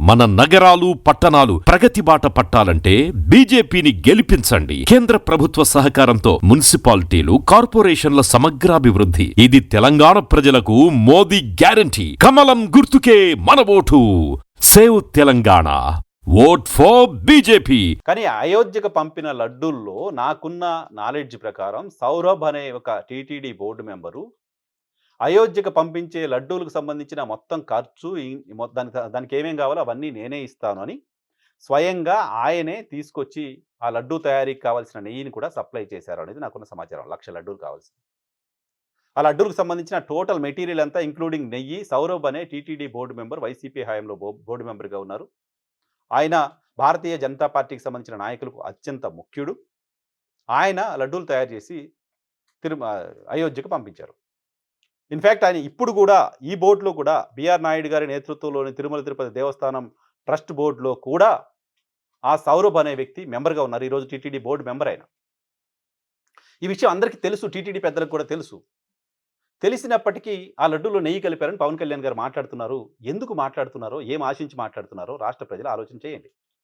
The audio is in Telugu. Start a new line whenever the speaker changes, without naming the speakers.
మన నగరాలు పట్టణాలు ప్రగతి బాట పట్టాలంటే బీజేపీని గెలిపించండి. కేంద్ర ప్రభుత్వ సహకారంతో మున్సిపాలిటీలు, కార్పొరేషన్ల సమగ్రాభివృద్ధి. ఇది తెలంగాణ ప్రజలకు మోదీ గ్యారంటీ. కమలం గుర్తుకే మన vote. Save Telangana. Vote for BJP.
కానీ అయోధ్యకు పంపిన లడ్డూల్లో నాకున్న నాలెడ్జ్ ప్రకారం సౌరభ్ అనే ఒక టీటీడీ బోర్డు మెంబరు అయోధ్యకు పంపించే లడ్డూలకు సంబంధించిన మొత్తం ఖర్చు దానికి ఏమేం కావాలో అవన్నీ నేనే ఇస్తాను అని స్వయంగా ఆయనే తీసుకొచ్చి ఆ లడ్డూ తయారీకి కావాల్సిన నెయ్యిని కూడా సప్లై చేశారు అనేది నాకున్న సమాచారం. 1,00,000 లడ్డూలు కావాల్సింది. ఆ లడ్డూలకు సంబంధించిన టోటల్ మెటీరియల్ అంతా ఇంక్లూడింగ్ నెయ్యి. సౌరభ్ అనే టీటీడీ బోర్డు మెంబర్, వైసీపీ హయాంలో బోర్డు మెంబర్గా ఉన్నారు. ఆయన భారతీయ జనతా పార్టీకి సంబంధించిన నాయకులకు అత్యంత ముఖ్యుడు. ఆయన లడ్డూలు తయారు చేసి అయోధ్యకు పంపించారు. ఇన్ఫ్యాక్ట్ ఆయన ఇప్పుడు కూడా ఈ బోర్డులో కూడా బిఆర్ నాయుడు గారి నేతృత్వంలోని తిరుమల తిరుపతి దేవస్థానం ట్రస్ట్ బోర్డులో కూడా ఆ సౌరభ్ అనే వ్యక్తి మెంబర్గా ఉన్నారు. ఈరోజు టీటీడీ బోర్డు మెంబర్ ఆయన. ఈ విషయం అందరికీ తెలుసు, టీటీడీ పెద్దలకు కూడా తెలుసు. తెలిసినప్పటికీ ఆ లడ్డూలో నెయ్యి కలిపారని పవన్ కళ్యాణ్ గారు మాట్లాడుతున్నారు. ఎందుకు మాట్లాడుతున్నారో, ఏం ఆశించి మాట్లాడుతున్నారో రాష్ట్ర ప్రజలు ఆలోచన చేయండి.